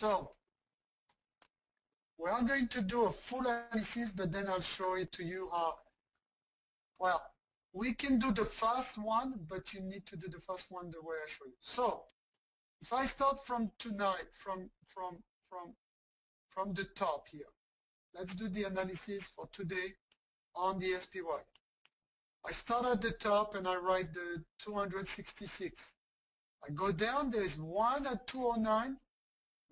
So we are going to do a full analysis, but then I'll show it to you how, well, we can do the first one, but you need to do the first one the way I show you. So if I start from tonight, from the top here, let's do the analysis for today on the SPY. I start at the top and I write the 266. I go down, there's one at 209,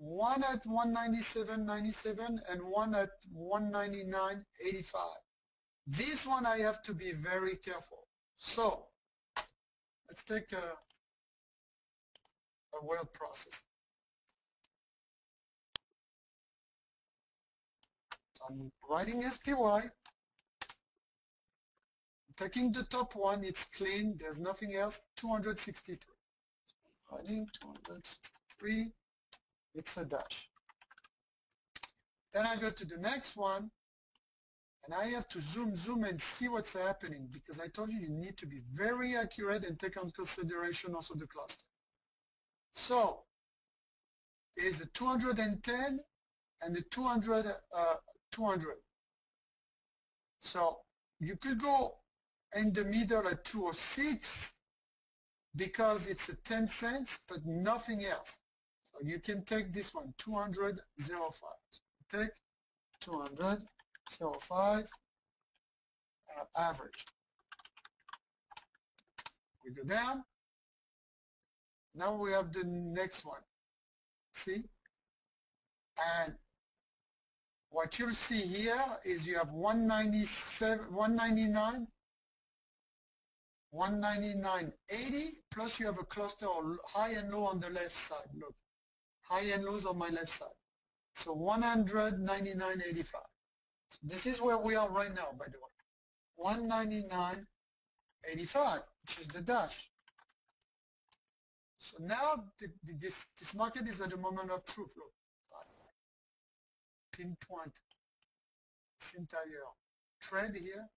one at 197.97, and one at 199.85. This one I have to be very careful. So let's take a word process. So I'm writing SPY. Taking the top one, it's clean, there's nothing else, 263. So writing 263, it's a dash. Then I go to the next one, and I have to zoom and see what's happening, because I told you you need to be very accurate and take into consideration also the cluster. So there's a 210 and the 200. So you could go in the middle at 206 because it's a 10 cents, but nothing else. So you can take this one, 200.05. Take 200.05 average. We go down. Now we have the next one. See? And what you'll see here is you have 197, 199, 199.80, plus you have a cluster of high and low on the left side. Look, high and lows on my left side. So 199.85. So this is where we are right now, by the way. 199.85, which is the dash. So now this market is at the moment of truth. Look, pinpoint this entire trend here.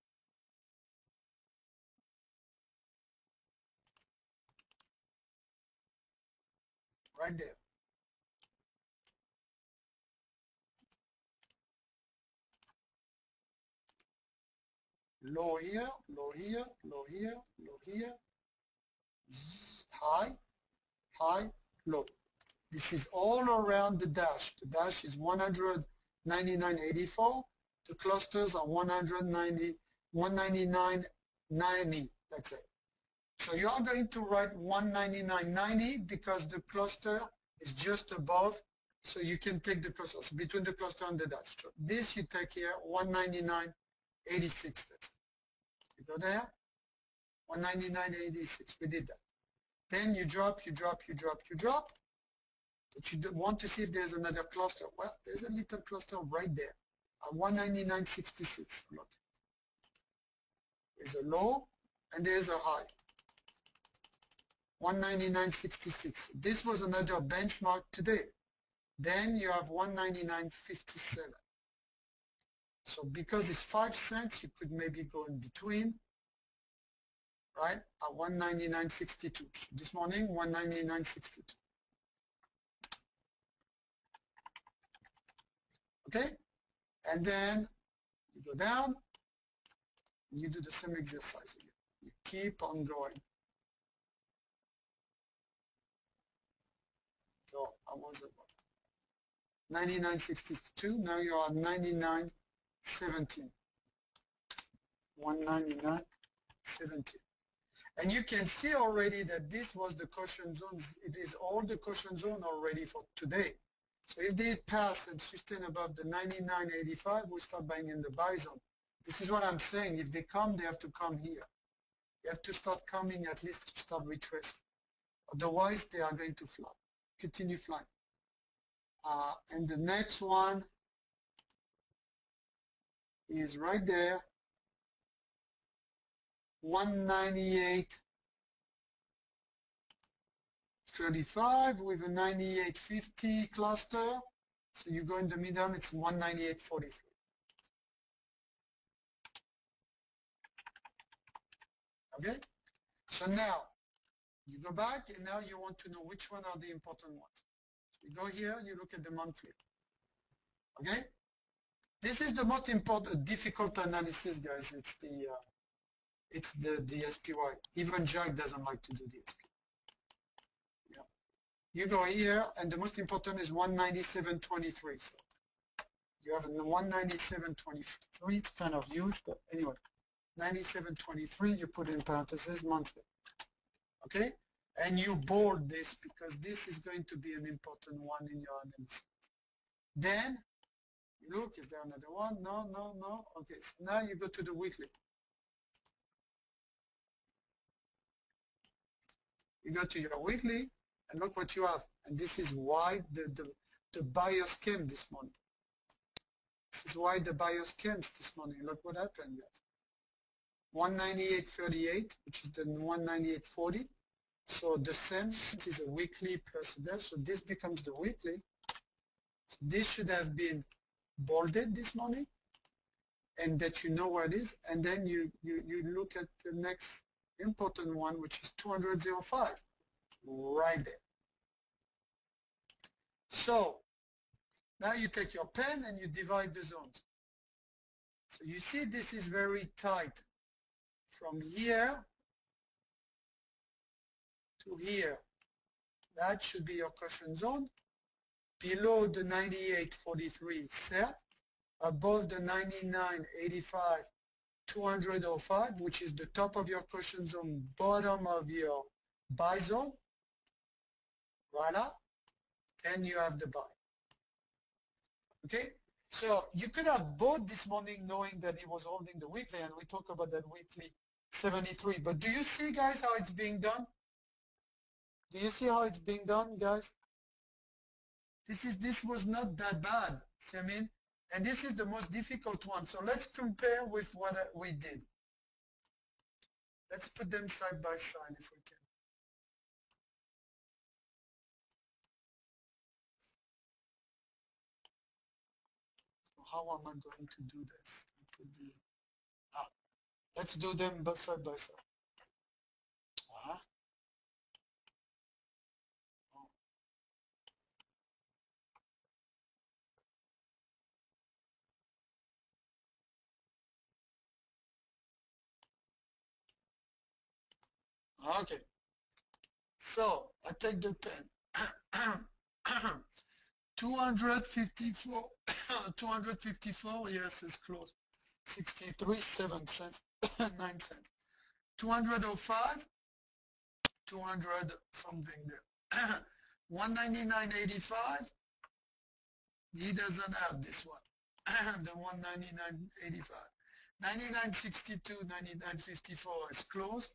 Right there. Low here, low here, low here, low here. High, high, low. This is all around the dash. The dash is 199.84. The clusters are 199.90. That's it. So you are going to write 199.90 because the cluster is just above. So you can take the cluster, so between the cluster and the dash. So this you take here, 199.86. That's it. You go there, 199.86. We did that. Then you drop. But you want to see if there's another cluster. Well, there's a little cluster right there at 199.66. Look. There's a low and there's a high. 199.66. This was another benchmark today. Then you have 199.57. So because it's 5 cents, you could maybe go in between, right? At 199.62. This morning, 199.62. Okay? And then you go down, and you do the same exercise again. You keep on going. So I was at 99.62, now you are at 99.17. 199.17. And you can see already that this was the caution zone. It is all the caution zone already for today. So if they pass and sustain above the 99.85, we start buying in the buy zone. This is what I'm saying. If they come, they have to come here. They have to start coming at least to start retracing. Otherwise, they are going to fly, continue flying. And the next one is right there, 198.35 with a 98.50 cluster. So you go in the middle, it's 198.43. Okay? So now you go back and now you want to know which one are the important ones. You go here, you look at the monthly. Okay? This is the most important, difficult analysis, guys. It's the SPY. Even Jack doesn't like to do the SPY. Yeah. You go here, and the most important is 197.23. So you have a 197.23. It's kind of huge, but anyway, 97.23. You put in parentheses monthly. Okay, and you bold this because this is going to be an important one in your analysis. Then look, is there another one? No, no, no. Okay, so now you go to the weekly. You go to your weekly and look what you have. And this is why the buyers came this morning. This is why the buyers came this morning. Look what happened. 198.38, which is the 198.40. So the same, this is a weekly plus this. So this becomes the weekly. So this should have been bolded this morning, and that you know where it is. And then you look at the next important one, which is 200.05, right there. So now you take your pen and you divide the zones. So you see this is very tight from here to here. That should be your caution zone. Below the 98.43 set, above the 99.85, 200.05, which is the top of your caution zone, bottom of your buy zone. Voila. Then you have the buy. Okay? So you could have bought this morning knowing that it was holding the weekly, and we talk about that weekly 73. But do you see, guys, how it's being done? Do you see how it's being done, guys? This was not that bad. See what I mean? And this is the most difficult one. So let's compare with what we did. Let's put them side by side if we can. So how am I going to do this? Let's do them side by side. Okay. So I take the pen. 254, 254, yes, it's close. 63, 7 cents, 9 cents. 205, 200 something there. 199.85, he doesn't have this one. The 199.85. 99.62, 99.54 is close.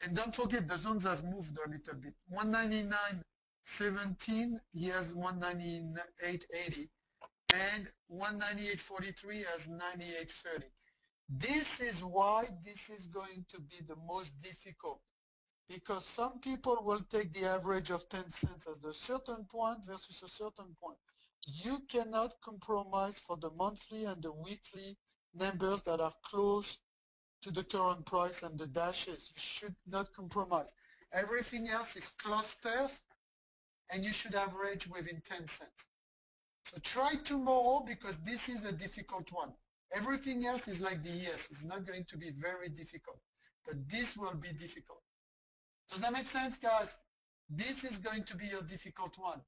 And don't forget, the zones have moved a little bit. 199.17, he has 198.80. And 198.43 has 98.30. This is why this is going to be the most difficult, because some people will take the average of 10 cents as a certain point versus a certain point. You cannot compromise for the monthly and the weekly numbers that are close to the current price and the dashes. You should not compromise. Everything else is clusters, and you should average within 10 cents. So try tomorrow, because this is a difficult one. Everything else is like the ES. It's not going to be very difficult, but this will be difficult. Does that make sense, guys? This is going to be a difficult one.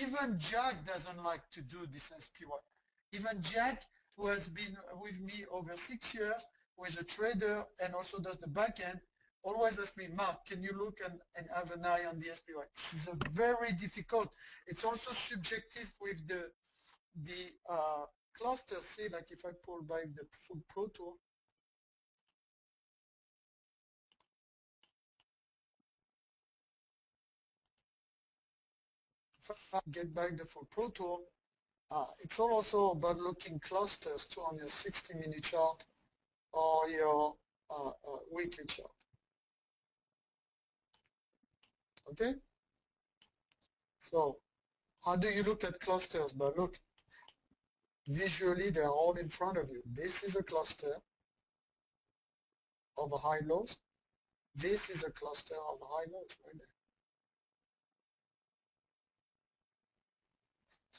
Even Jack doesn't like to do this SPY. Even Jack, who has been with me over 6 years, who is a trader and also does the back end, always asks me, Mark, can you look and have an eye on the SPY? This is a very difficult. It's also subjective with the cluster. See, like if I pull back the full Pro Tour, if I get back the full Pro Tour, it's also about looking clusters too on your 60-minute chart or your weekly chart. Okay? So how do you look at clusters? But look, visually they're all in front of you. This is a cluster of high lows. This is a cluster of high lows right there.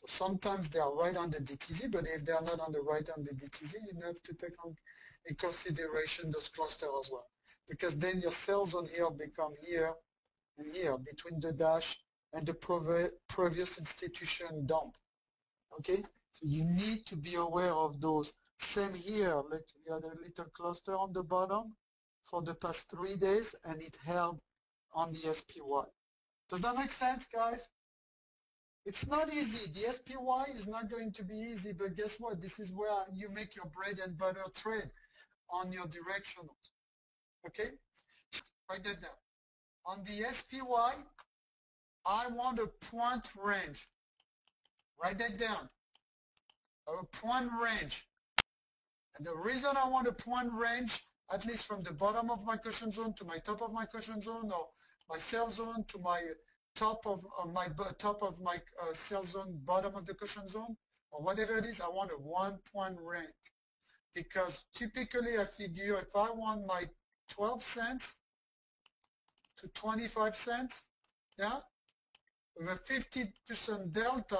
So sometimes they are right on the DTZ, but if they are not on the right on the DTZ, you have to take in consideration those clusters as well. Because then your sell zone here become here and here between the dash and the previous institution dump. Okay, so you need to be aware of those. Same here, like you had a little cluster on the bottom for the past 3 days and it held on the SPY. Does that make sense, guys? It's not easy. The SPY is not going to be easy, but guess what? This is where you make your bread and butter trade on your directionals. Okay? Write that down. On the SPY, I want a point range. Write that down. A point range. And the reason I want a point range, at least from the bottom of my cushion zone to my top of my cushion zone, or my sell zone to my top of my sell zone, bottom of the cushion zone, or whatever it is, I want a 1 point range. Because typically I figure if I want my 12 cents to 25 cents, yeah, with a 50% delta,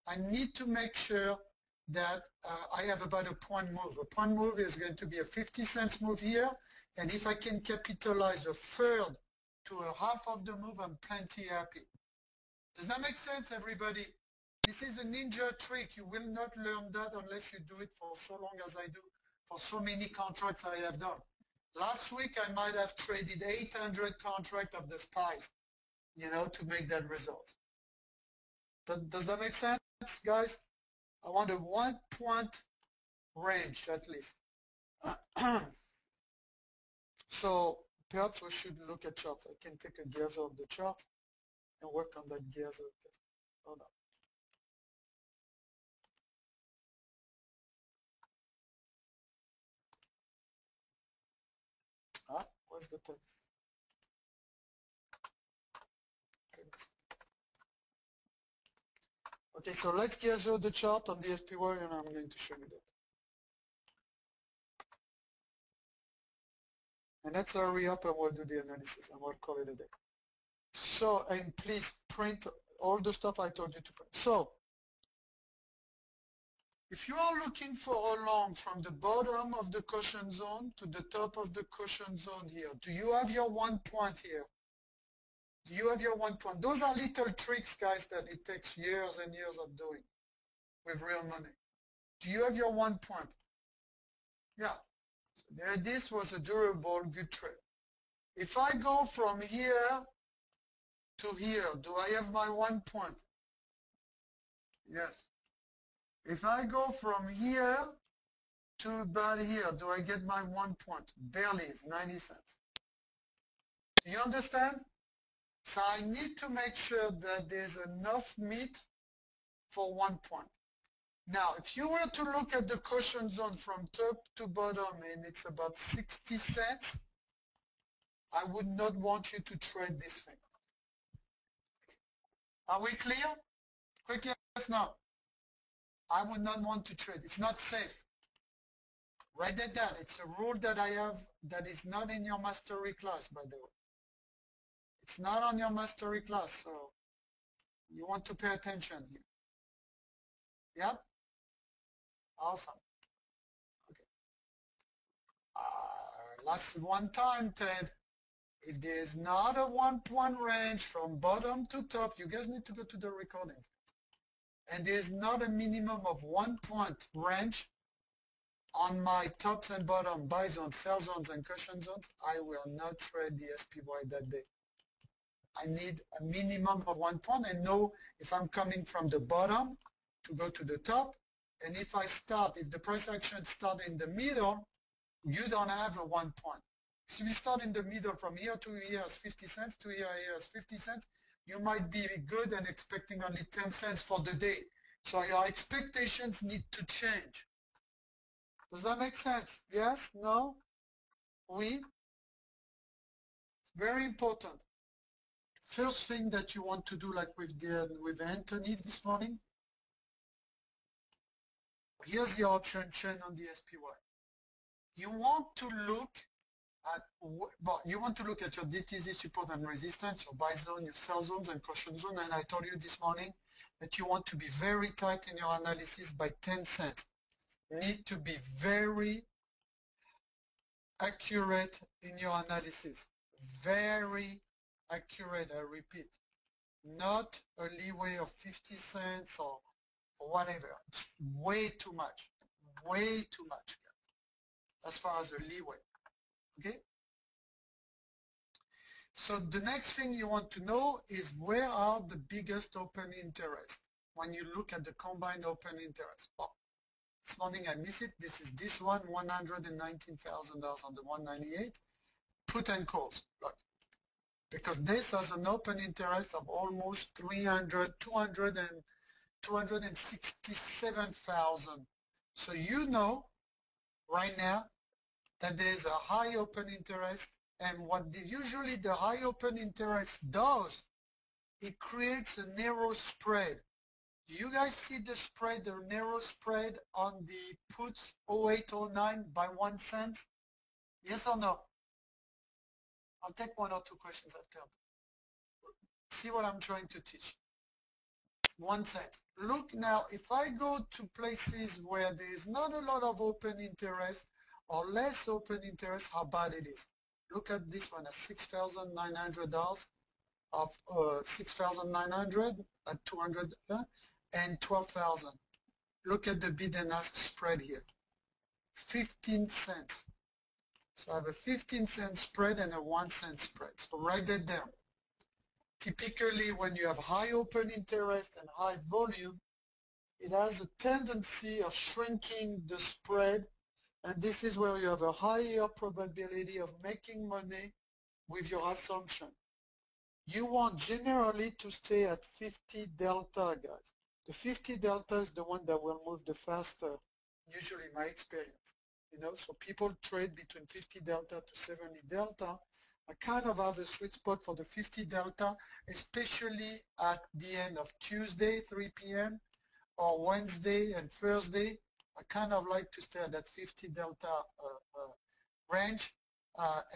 I need to make sure that I have about a point move. A point move is going to be a 50 cents move here, and if I can capitalize a third to a half of the move, I'm plenty happy. Does that make sense, everybody? This is a ninja trick. You will not learn that unless you do it for so long as I do, for so many contracts I have done. Last week, I might have traded 800 contracts of the SPYs, you know, to make that result. Does that make sense, guys? I want a 1 point range at least. So perhaps we should look at charts. I can take a gaze of the chart and work on that gaze. Hold on. Where's the pen? Okay, so let's gaze the chart on the SPY and I'm going to show you that. And let's hurry up and we'll do the analysis and we'll call it a day. So, and please print all the stuff I told you to print. So, if you are looking for a long from the bottom of the cushion zone to the top of the cushion zone here, do you have your 1 point here? Do you have your 1 point? Those are little tricks, guys, that it takes years and years of doing with real money. Do you have your 1 point? Yeah. So there, this was a durable, good trade. If I go from here to here, do I have my 1 point? Yes. If I go from here to about here, do I get my 1 point? Barely, 90 cents. Do you understand? So I need to make sure that there's enough meat for 1 point. Now, if you were to look at the cushion zone from top to bottom and it's about 60 cents, I would not want you to trade this thing. Are we clear? Quick yes, no. I would not want to trade. It's not safe. Write that down. It's a rule that I have that is not in your mastery class, by the way. It's not on your mastery class, so you want to pay attention here. Yep. Awesome. Okay. Last one time, Ted. If there is not a 1 point range from bottom to top, you guys need to go to the recording. And there's not a minimum of 1 point range on my tops and bottom buy zones, sell zones, and cushion zones, I will not trade the SPY that day. I need a minimum of 1 point and know if I'm coming from the bottom to go to the top. And if the price action start in the middle, you don't have a 1 point. If you start in the middle from here to here as 50 cents to here as 50 cents, you might be good and expecting only 10 cents for the day. So your expectations need to change. Does that make sense? Yes? No? Oui? Very important. First thing that you want to do, like with Anthony this morning, here's the option chain on the SPY. You want to look But you want to look at your DTZ support and resistance, your buy zone, your sell zones and caution zone, and I told you this morning that you want to be very tight in your analysis by 10 cents. Need to be very accurate in your analysis. Very accurate, I repeat. Not a leeway of 50 cents or whatever. It's way too much. Way too much as far as the leeway. Okay? So the next thing you want to know is where are the biggest open interest when you look at the combined open interest. Well, this morning I missed it. This is this one, $119,000 on the 198. Put and calls. Look. Because this has an open interest of almost 267,000. So you know right now that there's a high open interest, and what usually the high open interest does, it creates a narrow spread. Do you guys see the spread, the narrow spread on the puts 0809 by 1 cent? Yes or no? I'll take one or two questions after. See what I'm trying to teach. 1 cent. Look now, if I go to places where there is not a lot of open interest or less open interest, how bad it is. Look at this one at $6,900 of 6,900 at 200 and 12,000. Look at the bid and ask spread here. 15 cents. So I have a 15-cent spread and a 1 cent spread. So write that down. Typically, when you have high open interest and high volume, it has a tendency of shrinking the spread, and this is where you have a higher probability of making money with your assumption. You want generally to stay at 50 delta, guys. The 50 delta is the one that will move the faster, usually in my experience. You know, so people trade between 50 delta to 70 delta. I kind of have a sweet spot for the 50 delta, especially at the end of Tuesday, 3 p.m., or Wednesday and Thursday. I kind of like to stay at that 50 delta range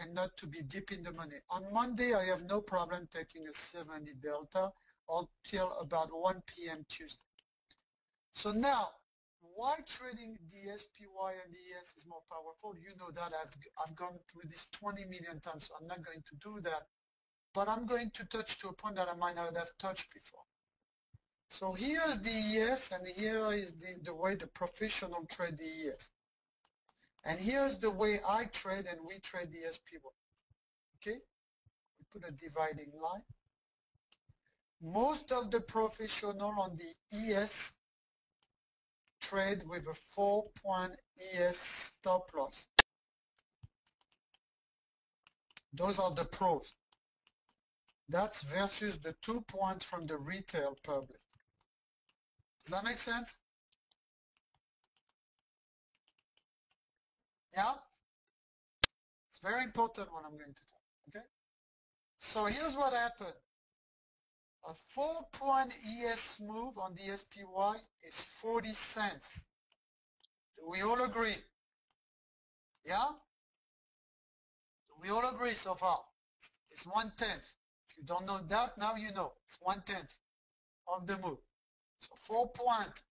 and not to be deep in the money. On Monday, I have no problem taking a 70 delta until about 1 p.m. Tuesday. So now, why trading the SPY and the ES is more powerful? You know that I've gone through this 20 million times, so I'm not going to do that. But I'm going to touch to a point that I might not have touched before. So here's the ES, and here is the way the professional trade the ES. And here's the way I trade and we trade the SPY. Okay? We put a dividing line. Most of the professional on the ES trade with a 4-point ES stop loss. Those are the pros. That's versus the 2 points from the retail public. Does that make sense? Yeah? It's very important what I'm going to tell you, okay? So here's what happened. A 4-point ES move on the SPY is 40 cents. Do we all agree? Yeah? Do we all agree so far? It's 1/10. If you don't know that, now you know. It's 1/10 of the move. So 4-point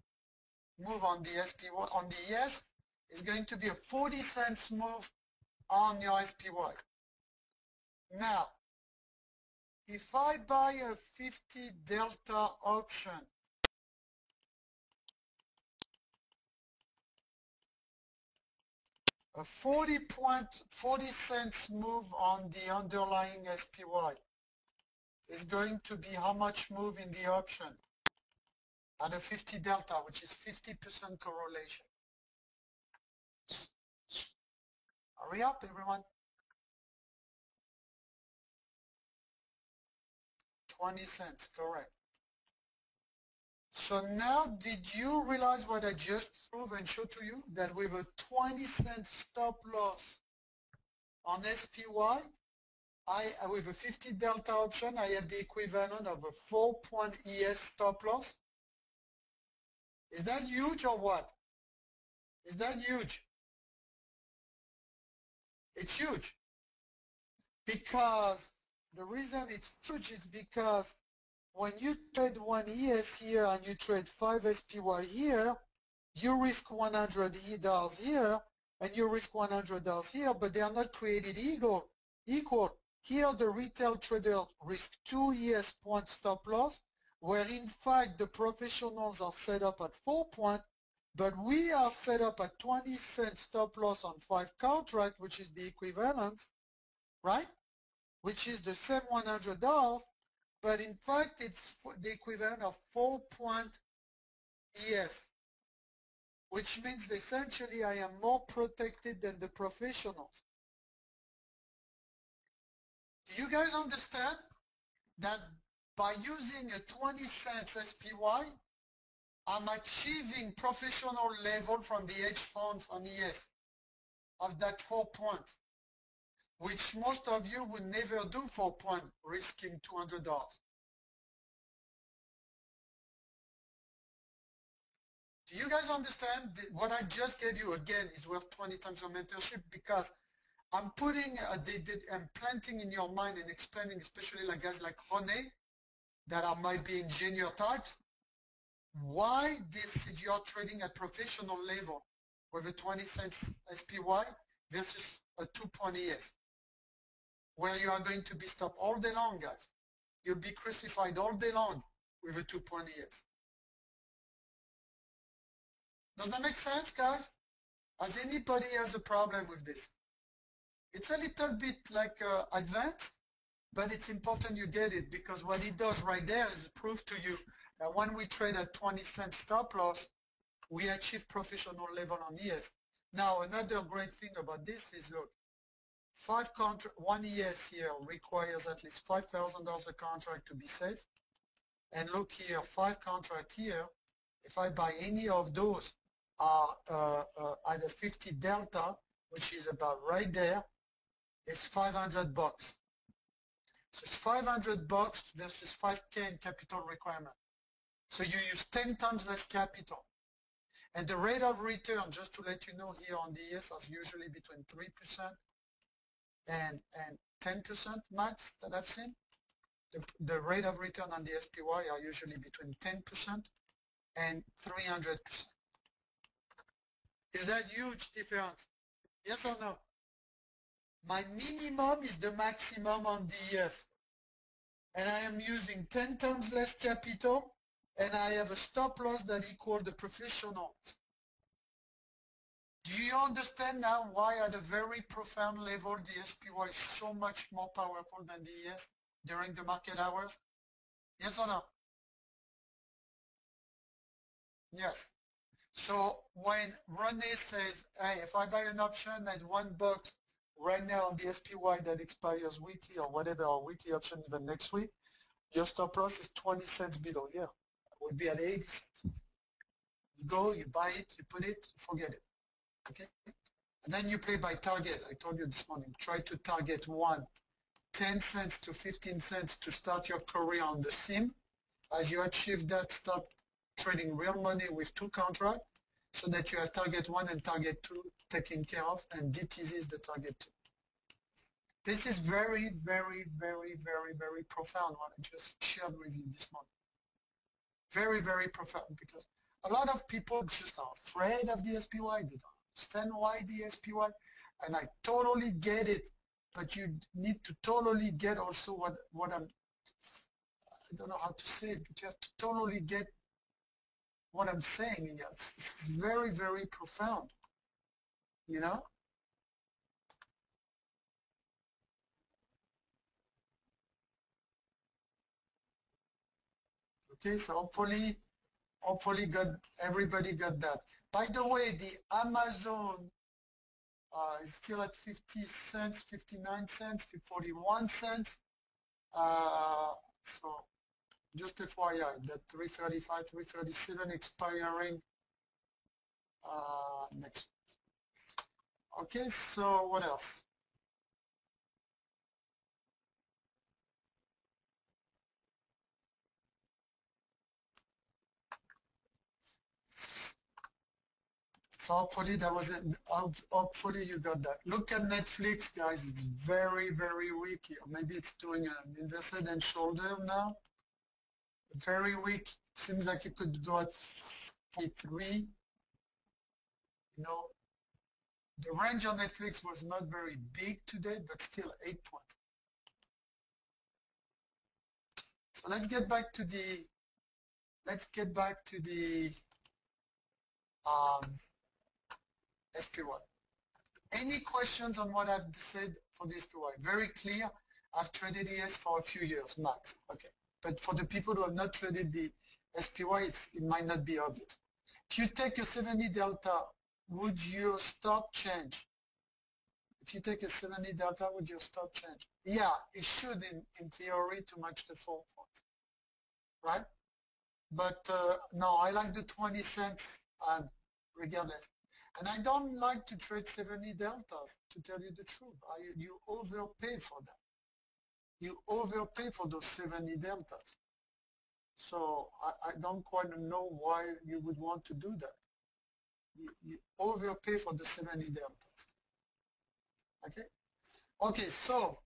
move on the SPY, on the ES is going to be a 40 cents move on your SPY. Now, if I buy a 50 delta option, a 40 cents move on the underlying SPY is going to be how much move in the option at a 50 delta, which is 50% correlation. Hurry up, everyone. 20 cents, correct. So now, did you realize what I just proved and showed to you? That with a 20-cent stop loss on SPY, with a 50 delta option, I have the equivalent of a 4-point ES stop loss. Is that huge or what? Is that huge? It's huge. Because the reason it's huge is because when you trade one ES here and you trade 5 SPY here, you risk $100 here and you risk $100 here, but they are not created equal. Here the retail trader risk 2 ES point stop loss, where in fact the professionals are set up at 4 points, but we are set up at 20 cents stop loss on 5 contract, which is the equivalent, right? Which is the same $100, but in fact it's the equivalent of 4 point ES, which means essentially I am more protected than the professionals. Do you guys understand that by using a 20 cents SPY, I'm achieving professional level from the hedge funds on ES of that 4 points, which most of you would never do 4 points risking $200. Do you guys understand what I just gave you again is worth 20 times your mentorship? Because I'm putting, I'm planting in your mind and explaining, especially like guys like Rene, that might be engineer types, why this you're trading at professional level with a 20 cents SPY versus a 2 point ES, where you are going to be stopped all day long, guys. You'll be crucified all day long with a 2 point ES. Does that make sense, guys? Has anybody has a problem with this? It's a little bit like advanced, but it's important you get it, because what it does right there is prove to you that when we trade at 20 cents stop loss, we achieve professional level on ES. Now, another great thing about this is, look, one ES here requires at least $5,000 a contract to be safe. And look here, 5 contract here, if I buy any of those at a 50 delta, which is about right there, it's $500. So it's $500 versus 5K in capital requirement. So you use 10 times less capital. And the rate of return, just to let you know here on the ES, is usually between 3% and 10% max that I've seen. The rate of return on the SPY are usually between 10% and 300%. Is that huge difference? Yes or no? My minimum is the maximum on the ES. And I am using 10 times less capital, and I have a stop loss that equals the professionals. Do you understand now why at a very profound level the SPY is so much more powerful than the ES during the market hours? Yes or no? Yes. So when Rene says, hey, if I buy an option at $1 right now on the SPY that expires weekly or whatever, or weekly option even next week, your stop loss is 20 cents below. Yeah, it would be at 80 cents. You go, you buy it, you put it, forget it. Okay? And then you play by target. I told you this morning, try to target 10 cents to 15 cents to start your career on the sim. As you achieve that, start trading real money with 2 contracts so that you have target 1 and target 2 taken care of, and DTZ is the target 2. This is very, very, very, very, very profound what I just shared with you this morning. Very, very profound, because a lot of people just are afraid of the SPY. They don't understand why the SPY, and I totally get it, but you need to totally get also what I don't know how to say it, but you have to totally get what I'm saying here. It's very, very profound, you know? Okay, so hopefully everybody got that. By the way, the Amazon is still at 50 cents, 59 cents, 41 cents. So just FYI, that 335, 337 expiring next week. Okay, so what else? So hopefully that was it. Hopefully you got that. Look at Netflix, guys. It's very, very weak here. Maybe it's doing an inverse head and shoulder now. Very weak. Seems like it could go at 43. You know, the range on Netflix was not very big today, but still 8 points. So let's get back to the SPY. Any questions on what I've said for the SPY? Very clear. I've traded ES for a few years max. Okay, but for the people who have not traded the SPY, it might not be obvious. If you take a 70 delta, would your stop change? If you take a 70 delta, would your stop change? Yeah, it should in theory to match the 4 points, right? But no, I like the 20 cents regardless. And I don't like to trade 70 deltas, to tell you the truth. You overpay for that. You overpay for those 70 deltas. So I don't quite know why you would want to do that. You overpay for the 70 deltas. Okay? Okay, so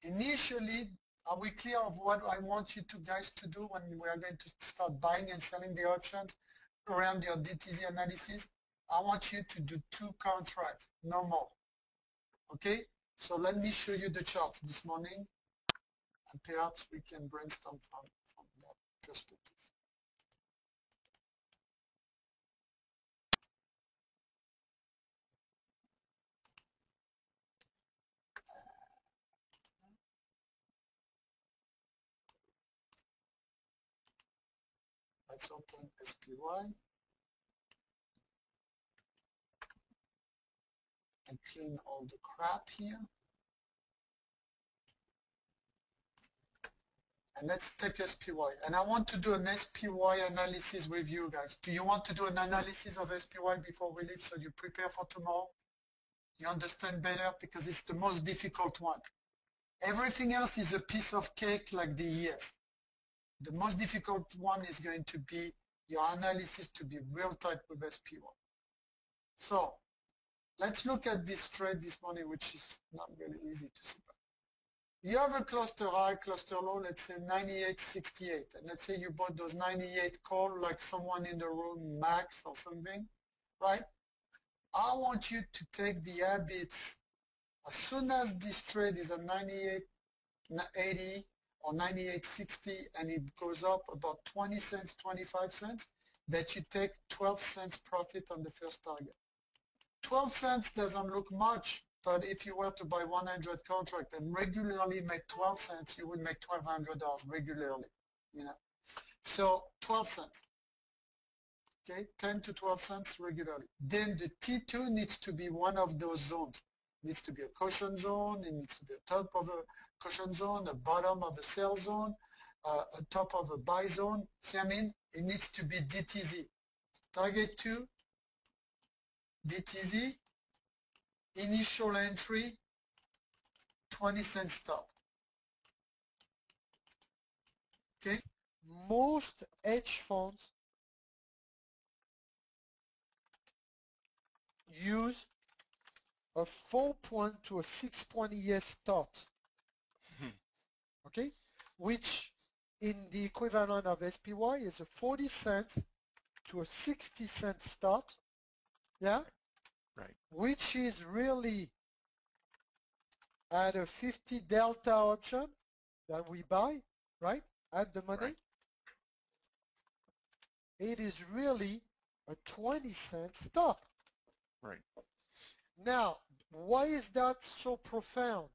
initially, are we clear of what I want you guys to do when we are going to start buying and selling the options around your DTZ analysis? I want you to do 2 contracts, no more. Okay? So let me show you the chart this morning, and perhaps we can brainstorm from that perspective. Let's open SPY and clean all the crap here. And let's take SPY. And I want to do an SPY analysis with you guys. Do you want to do an analysis of SPY before we leave so you prepare for tomorrow? You understand better because it's the most difficult one. Everything else is a piece of cake like the ES. The most difficult one is going to be your analysis to be real tight with SPY. So let's look at this trade this morning, which is not really easy to see. You have a cluster high, cluster low, let's say 98.68. And let's say you bought those 98 call like someone in the room, Max or something, right? I want you to take the habits. As soon as this trade is at 98.80 or 98.60 and it goes up about 20 cents, 25 cents, that you take 12 cents profit on the first target. 12 cents doesn't look much, but if you were to buy 100 contract and regularly make 12 cents, you would make $1,200 regularly, you know. So 12 cents, okay, 10 to 12 cents regularly. Then the T2 needs to be one of those zones. It needs to be a caution zone, it needs to be a top of a caution zone, a bottom of a sell zone, a top of a buy zone. See what I mean? It needs to be DTZ. Target 2, DTZ, initial entry, 20 cent stop. Okay, most hedge funds use a 4-point to a 6-point ES stop. Okay, which in the equivalent of SPY is a 40 cents to a 60 cent stop. Yeah, right. Which is really at a 50 delta option that we buy, right? At the money. Right. It is really a 20 cent stop. Right. Now, why is that so profound?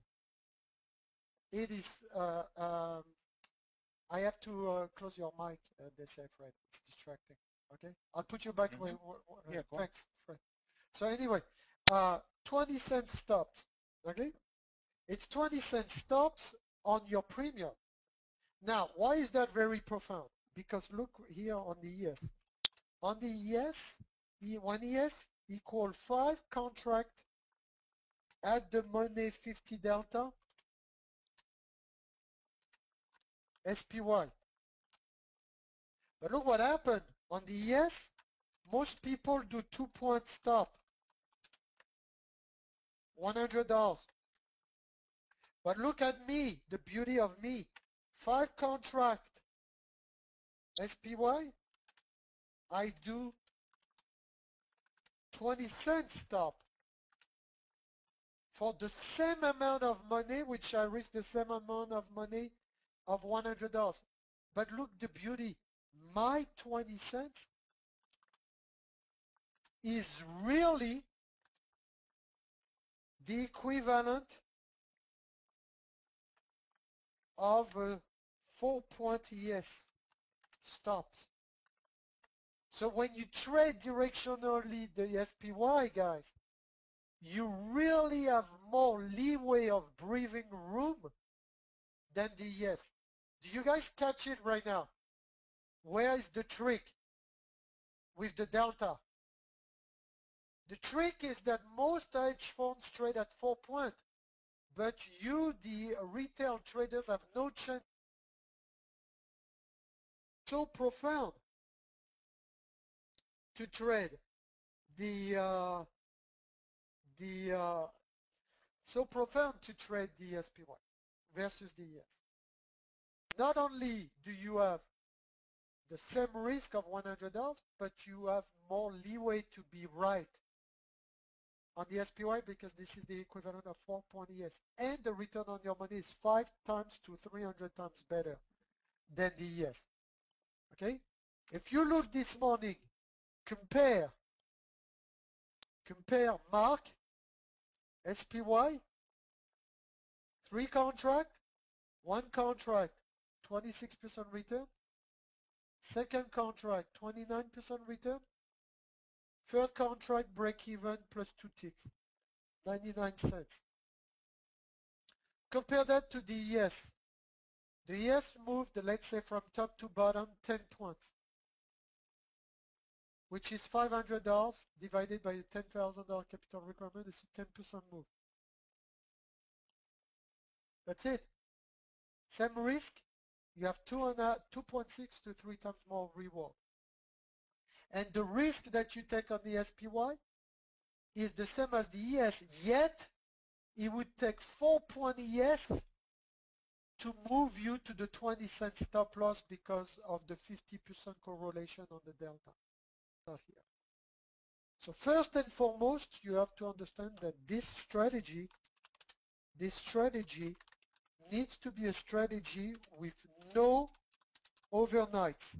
It is, I have to close your mic, they say, Fred. It's distracting. Okay, I'll put you back. Yeah, thanks, Fred. So anyway, 20 cent stops. Okay, it's 20 cent stops on your premium. Now, why is that very profound? Because look here on the ES. On the ES, one ES equal 5 contract at the money 50 delta SPY. But look what happened. On the ES, most people do 2-point stop, $100. But look at me, the beauty of me. 5 contract SPY, I do 20-cent stop for the same amount of money, which I risk the same amount of money of $100. But look the beauty, my 20 cents is really the equivalent of a 4-point ES stops. So when you trade directionally the SPY, guys, you really have more leeway of breathing room than the ES. Do you guys catch it right now? Where is the trick with the delta? The trick is that most hedge funds trade at 4 points, but you, the retail traders, have no chance. So profound to trade so profound to trade the SPY versus the ES. Not only do you have the same risk of $100, but you have more leeway to be right on the SPY because this is the equivalent of 4-point ES, and the return on your money is 5 times to 300 times better than the ES. Okay? If you look this morning, compare Mark, SPY, 3 contract, 1 contract, 26% return, second contract, 29% return, third contract, break even plus 2 ticks, 99 cents. Compare that to the ES. The ES moved, let's say, from top to bottom 10 points, which is $500 divided by a $10,000 capital requirement. It's a 10% move. That's it. Same risk, you have 2.6 to 3 times more reward. And the risk that you take on the SPY is the same as the ES, yet it would take 4-point ES to move you to the 20-cent stop loss because of the 50% correlation on the delta. Not here. So first and foremost, you have to understand that this strategy needs to be a strategy with no overnights.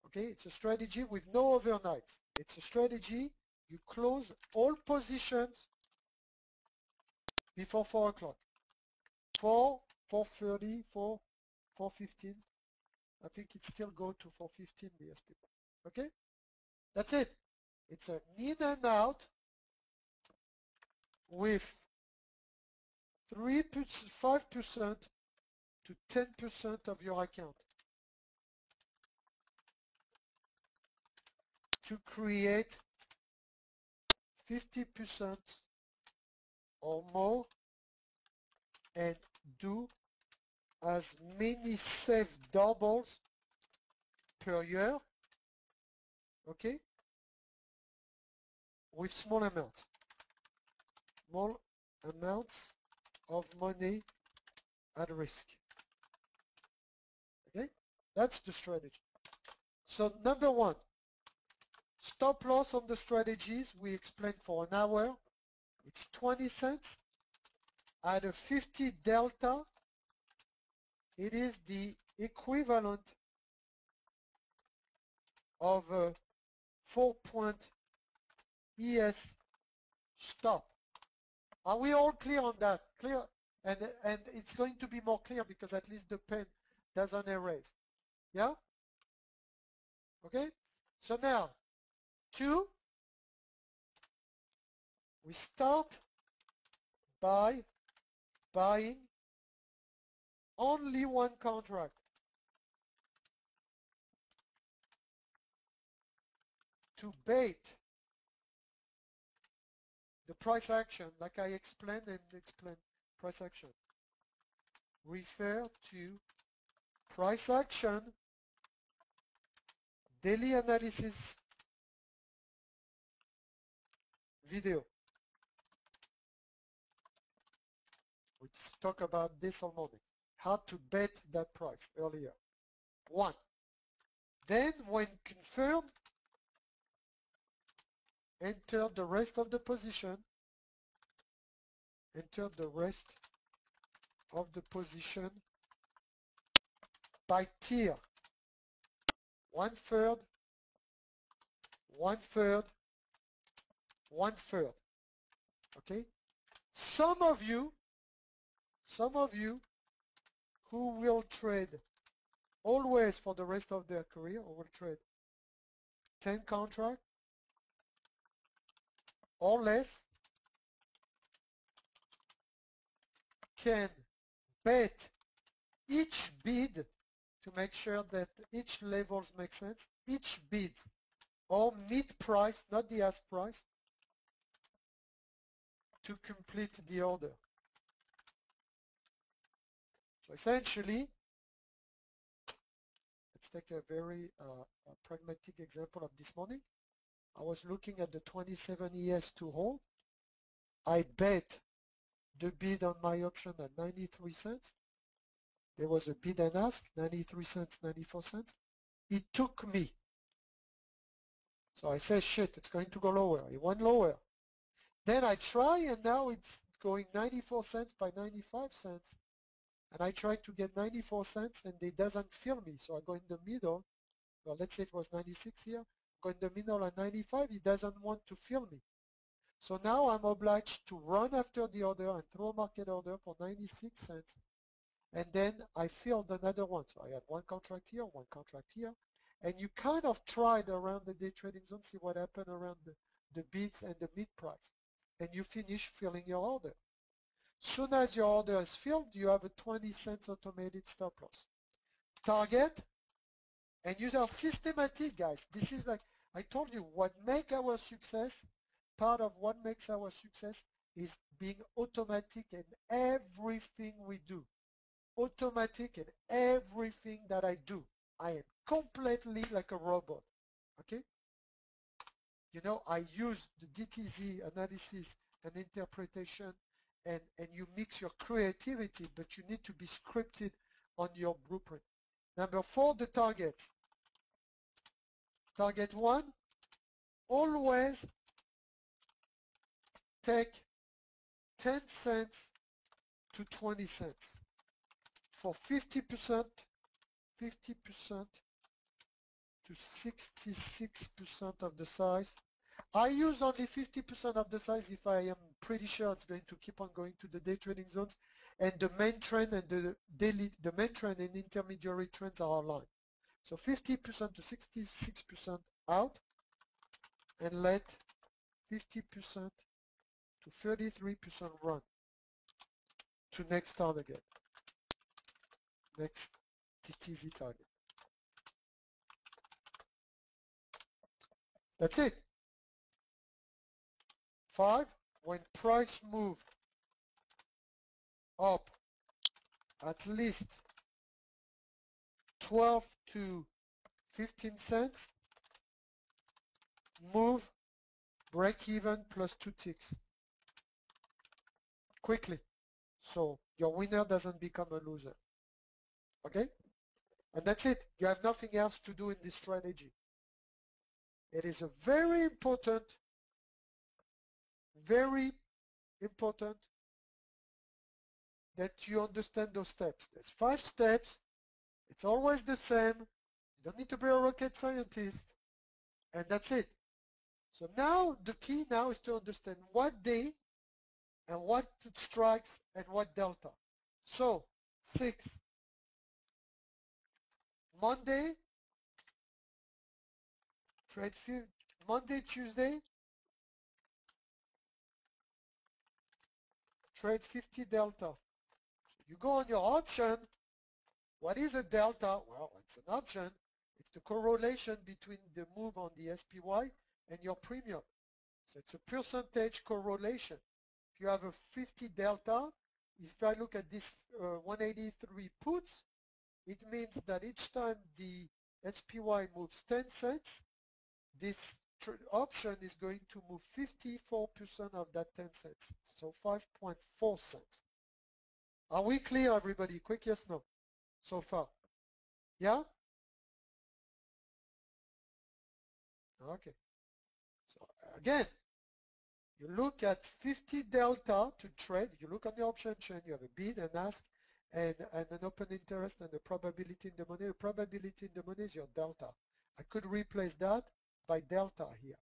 Okay, it's a strategy with no overnights. It's a strategy you close all positions before 4 o'clock. 4, 4:30, 4, 4:15. I think it still go to 4:15 the SPY. Okay, that's it. It's an in and out with 5% to 10% of your account to create 50% or more and do as many safe doubles per year, okay, with small amounts of money at risk. Okay, that's the strategy. So number 1, stop loss on the strategies we explained for an hour. It's 20 cents. At a 50 delta, it is the equivalent of a 4-point ES stop. Are we all clear on that? Clear? And it's going to be more clear because at least the pen doesn't erase. Yeah? Okay? So now, 2, we start by buying only 1 contract to bait the price action, like I explained price action. Refer to price action daily analysis video. We talked about this all morning. How to bet that price earlier. 1. Then when confirmed, enter the rest of the position. Enter the rest of the position by tier. 1/3, 1/3, 1/3. Okay? Some of you who will trade always for the rest of their career, or will trade 10 contracts or less, can bet each bid to make sure that each levels make sense, each bid or mid price, not the ask price, to complete the order. So essentially, let's take a very pragmatic example of this morning. I was looking at the 27 ES to hold. I bet the bid on my option at 93 cents. There was a bid and ask, 93 cents, 94 cents. It took me. So I said, shit, it's going to go lower. It went lower. Then I try, and now it's going 94 cents by 95 cents. And I try to get 94 cents, and it doesn't fill me. So I go in the middle. Well, let's say it was 96 here. Go in the middle at 95. It doesn't want to fill me. So now I'm obliged to run after the order and throw a market order for 96 cents. And then I filled another one. So I had one contract here, one contract here. And you kind of tried around the day trading zone, see what happened around the bids and the mid price. And you finish filling your order. Soon as your order is filled, you have a 20 cents automated stop loss. Target, and you are systematic, guys. This is like, I told you, what makes our success, part of what makes our success is being automatic in everything we do. Automatic in everything that I do. I am completely like a robot, okay? You know, I use the DTZ analysis and interpretation, and you mix your creativity, but you need to be scripted on your blueprint. Number 4, the target. Target 1, always take 10 cents to 20 cents for 50% to 66% of the size. I use only 50% of the size if I am pretty sure it's going to keep on going to the day trading zones, and the main trend and the main trend and intermediary trends are aligned. So 50% to 66% out, and let 50% to 33% run to next target, next DTZ target. That's it. 5, when price move up at least 12 to 15 cents, move break even plus 2 ticks quickly, so your winner doesn't become a loser. Okay? And that's it. You have nothing else to do in this strategy. It is a very important that you understand those steps. There's 5 steps. It's always the same. You don't need to be a rocket scientist. And that's it. So now the key now is to understand what day and what strikes and what delta. So 6, Monday, trade Monday, Tuesday, trade 50 delta. So you go on your option. What is a delta? Well, it's an option. It's the correlation between the move on the SPY and your premium. So it's a percentage correlation. If you have a 50 delta, if I look at this 183 puts, it means that each time the SPY moves 10 cents, this option is going to move 54% of that 10 cents, so 5.4 cents. Are we clear, everybody? Quick yes, no, so far? Yeah? Okay. So again, you look at 50 delta to trade. You look on the option chain, you have a bid and ask and an open interest and the probability in the money. The probability in the money is your delta. I could replace that by delta here.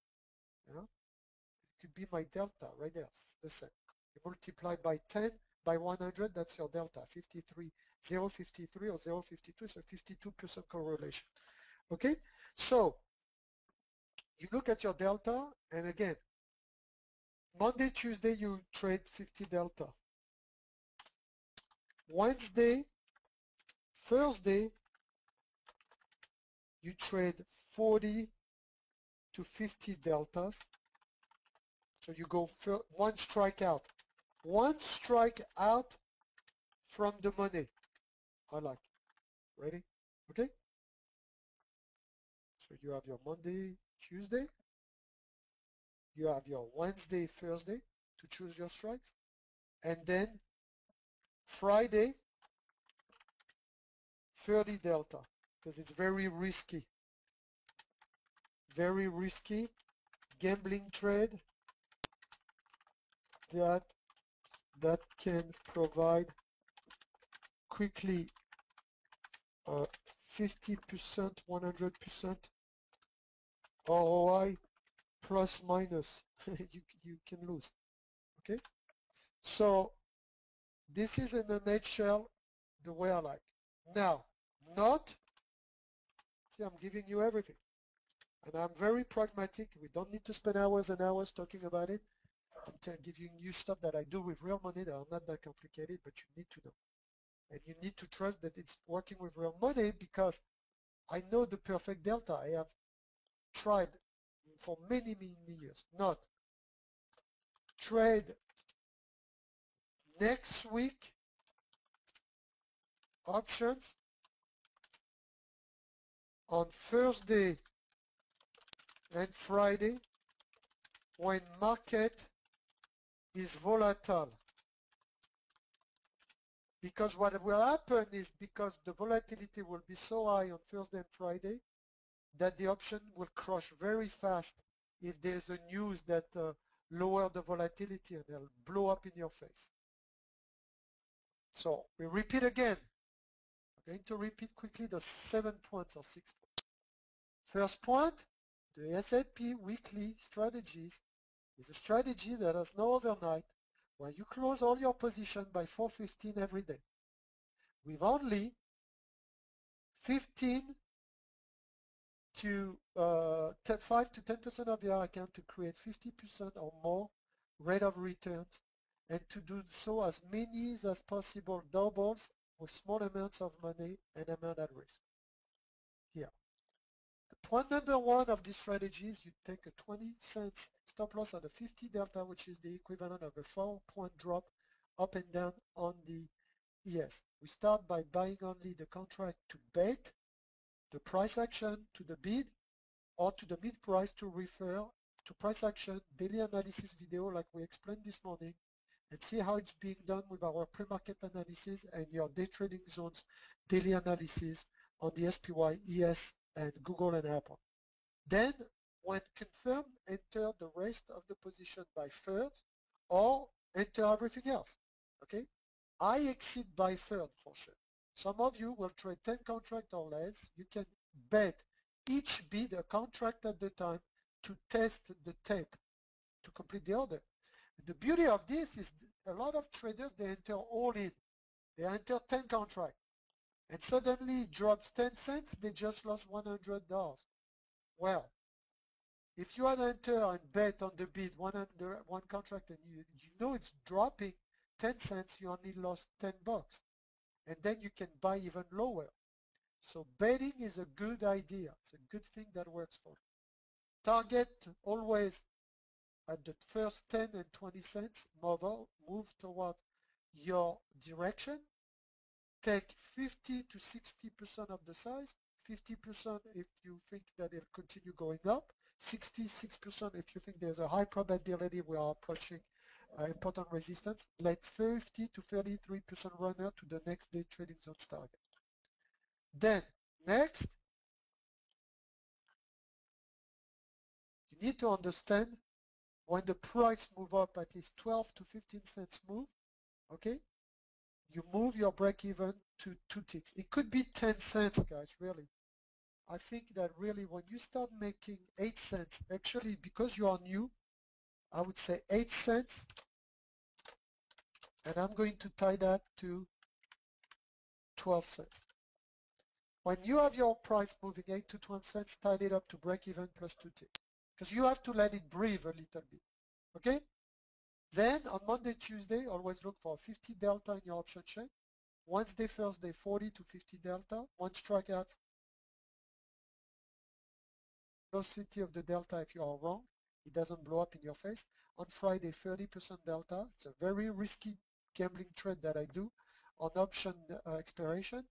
You know? It could be my delta right there. It's the same. You multiply by 10 by 100, that's your delta. 53, 0.53 or 0.52, so 52% correlation. Okay, so you look at your delta, and again, Monday, Tuesday, you trade 50 delta. Wednesday, Thursday, you trade 40 to 50 deltas. So you go one strike out. One strike out from the money. I like. Ready? Okay? So you have your Monday, Tuesday. You have your Wednesday, Thursday to choose your strikes. And then Friday, 30 delta, because it's very risky. Very risky gambling trade that can provide quickly 50%, 100% ROI plus minus. you can lose. Okay, so this is in a nutshell the way I like. Now, see, I'm giving you everything, and I'm very pragmatic. We don't need to spend hours and hours talking about it. I'm giving you stuff that I do with real money that are not that complicated, but you need to know. And you need to trust that it's working with real money, because I know the perfect delta. I have tried for many, many years. Not trade next week options on Thursday and Friday when market is volatile. Because what will happen is, because the volatility will be so high on Thursday and Friday, that the option will crush very fast if there's a news that lower the volatility, and they'll blow up in your face. So we repeat again. I'm going to repeat quickly the 7 points or 6 points. First point, the S&P weekly strategies is a strategy that has no overnight, where you close all your position by 4:15 every day, with only 15 to 5 to 10% of your account to create 50% or more rate of returns, and to do so as many as possible doubles with small amounts of money and amount at risk. Here. The point number one of this strategy is you take a 20 cents stop loss at a 50 delta, which is the equivalent of a 4-point drop up and down on the ES. We start by buying only the contract to bet, the price action to the bid, or to the mid price to refer to price action daily analysis video like we explained this morning, and see how it's being done with our pre-market analysis and your day trading zones daily analysis on the SPY, ES, and Google and Apple. Then, when confirmed, enter the rest of the position by third, or enter everything else. Okay? I exit by third for sure. Some of you will trade 10 contracts or less. You can bet each bid a contract at the time to test the tape to complete the order. And the beauty of this is a lot of traders, they enter all in. They enter 10 contracts, and suddenly it drops 10 cents, they just lost $100. Well, if you had enter and bet on the bid one contract, and you know it's dropping 10 cents, you only lost $10. And then you can buy even lower. So betting is a good idea. It's a good thing that works for you. Target always at the first 10 and 20 cents, move toward your direction. Take 50 to 60% of the size, 50% if you think that it'll continue going up, 66% if you think there's a high probability we are approaching important resistance, like 30 to 33% runner to the next day trading zones target. Then next, you need to understand when the price move up at least 12 to 15 cents move, okay, you move your break even to 2 ticks. It could be 10 cents, guys, really. I think that really when you start making 8 cents, actually because you are new, I would say 8 cents, and I'm going to tie that to 12 cents. When you have your price moving 8 to 12 cents, tie it up to break even plus 2 ticks. Because you have to let it breathe a little bit, okay? Then on Monday, Tuesday, always look for 50 delta in your option chain. Wednesday, Thursday, 40 to 50 delta. One strike out velocity of the delta if you are wrong. It doesn't blow up in your face. On Friday, 30% delta. It's a very risky gambling trade that I do on option expiration.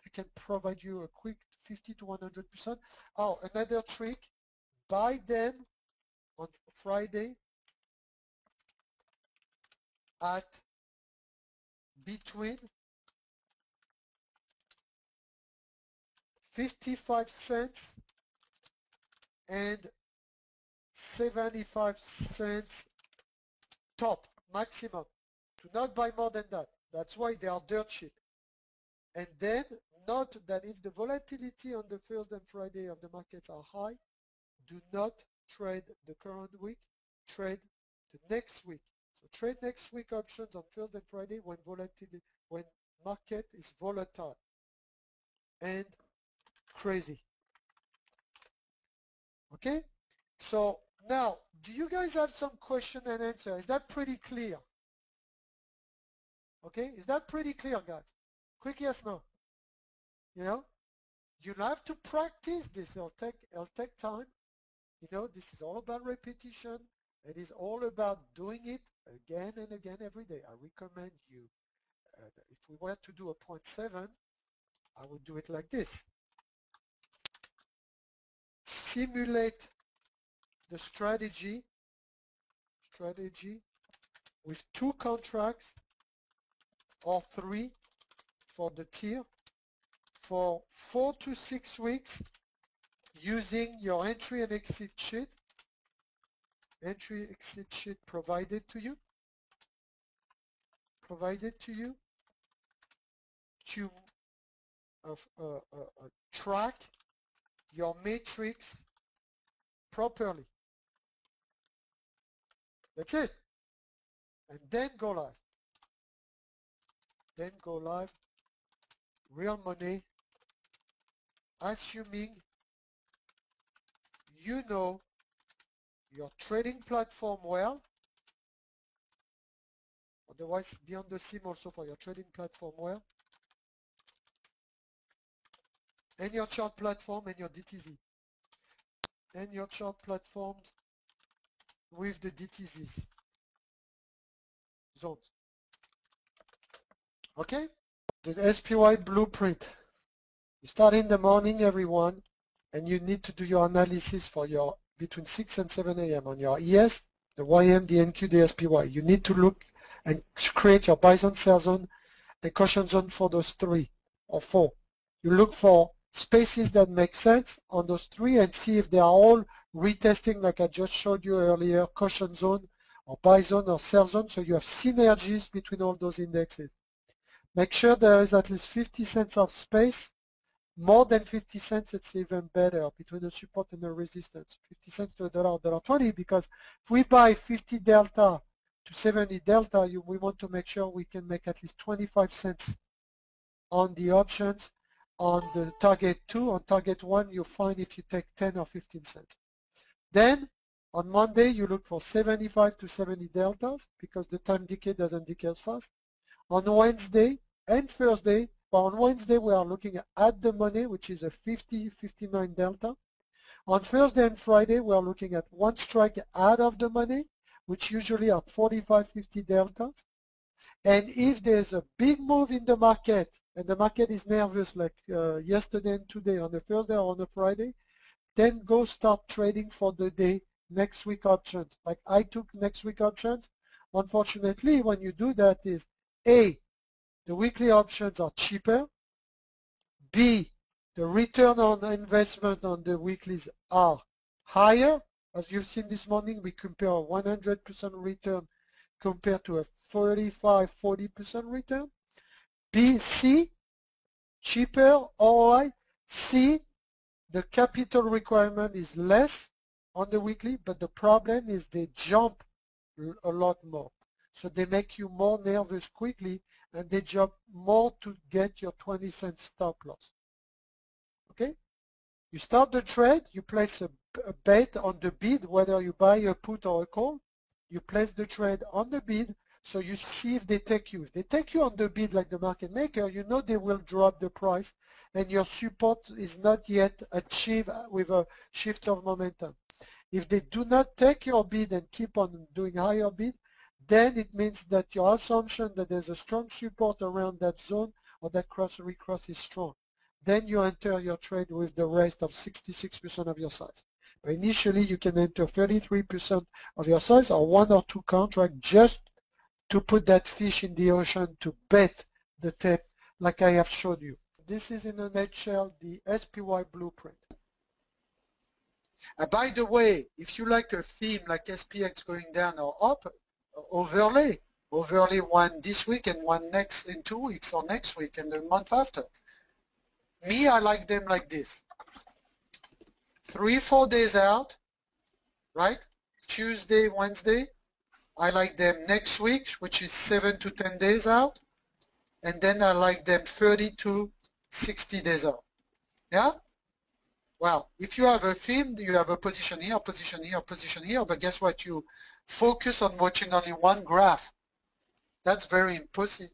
It can provide you a quick 50 to 100%. Oh, another trick, buy them on Friday at between 55 cents and 75 cents top, maximum. Do not buy more than that. That's why they are dirt cheap. And then note that if the volatility on the Thursday and Friday of the markets are high, do not trade the current week, trade the next week. So trade next week options on Thursday and Friday when volatility, when market is volatile and crazy. Okay? So now, do you guys have some question and answer? Is that pretty clear? Okay, is that pretty clear, guys? Quick yes, no. You know, you have to practice this. It'll take time. You know, this is all about repetition. It is all about doing it again and again every day. I recommend you, if we were to do a 0.7, I would do it like this. Simulate the strategy with 2 contracts or 3 for the tier for 4 to 6 weeks using your entry and exit sheet. Entry exit sheet provided to you to track your matrix properly. That's it. And then go live. Then go live. Real money, assuming you know your trading platform well. Otherwise, be on the sim also for your trading platform well. And your chart platform and your DTZ. And your chart platforms with the DTZs. Zones. Okay? The SPY blueprint. You start in the morning, everyone, and you need to do your analysis for your between 6 and 7 a.m. on your ES, the YM, the NQ, the SPY. You need to look and create your buy zone, sell zone, and caution zone for those 3 or 4. You look for spaces that make sense on those 3 and see if they are all retesting like I just showed you earlier, caution zone or buy zone or sell zone, so you have synergies between all those indexes. Make sure there is at least 50 cents of space. More than 50 cents, it's even better between the support and the resistance. 50 cents to $1, $1.20, because if we buy 50 delta to 70 delta, we want to make sure we can make at least 25 cents on the options. On the target 2, on target 1, you're fine if you take 10 or 15 cents. Then on Monday, you look for 75 to 70 deltas because the time decay doesn't decay as fast. On Wednesday and Thursday, but on Wednesday we are looking at the money, which is a 50-59 delta. On Thursday and Friday, we are looking at one strike out of the money, which usually are 45-50 deltas. And if there's a big move in the market and the market is nervous like yesterday and today on a Thursday or on a Friday, then go start trading for the day next week options. Like I took next week options. Unfortunately, when you do that is A, the weekly options are cheaper. B, the return on investment on the weeklies are higher. As you've seen this morning, we compare a 100% return compared to a 35-40% return. B, C, cheaper ROI. C, the capital requirement is less on the weekly, but the problem is they jump a lot more. So they make you more nervous quickly, and they jump more to get your 20-cent stop loss. Okay? You start the trade, you place a bet on the bid, whether you buy a put or a call. You place the trade on the bid, so you see if they take you. If they take you on the bid like the market maker, you know they will drop the price, and your support is not yet achieved with a shift of momentum. If they do not take your bid and keep on doing higher bid, then it means that your assumption that there's a strong support around that zone or that recross is strong. Then you enter your trade with the rest of 66% of your size. But initially, you can enter 33% of your size or 1 or 2 contracts just to put that fish in the ocean to bet the tape like I have showed you. This is in a nutshell the SPY blueprint. By the way, if you like a theme like SPX going down or up, overlay one this week and one next in 2 weeks or next week and the month after. Me, I like them like this. 3-4 days out, right? Tuesday, Wednesday. I like them next week, which is 7 to 10 days out. And then I like them 30 to 60 days out. Yeah? Well, if you have a theme, you have a position here, position here, position here, but guess what? You focus on watching only one graph. That's very important.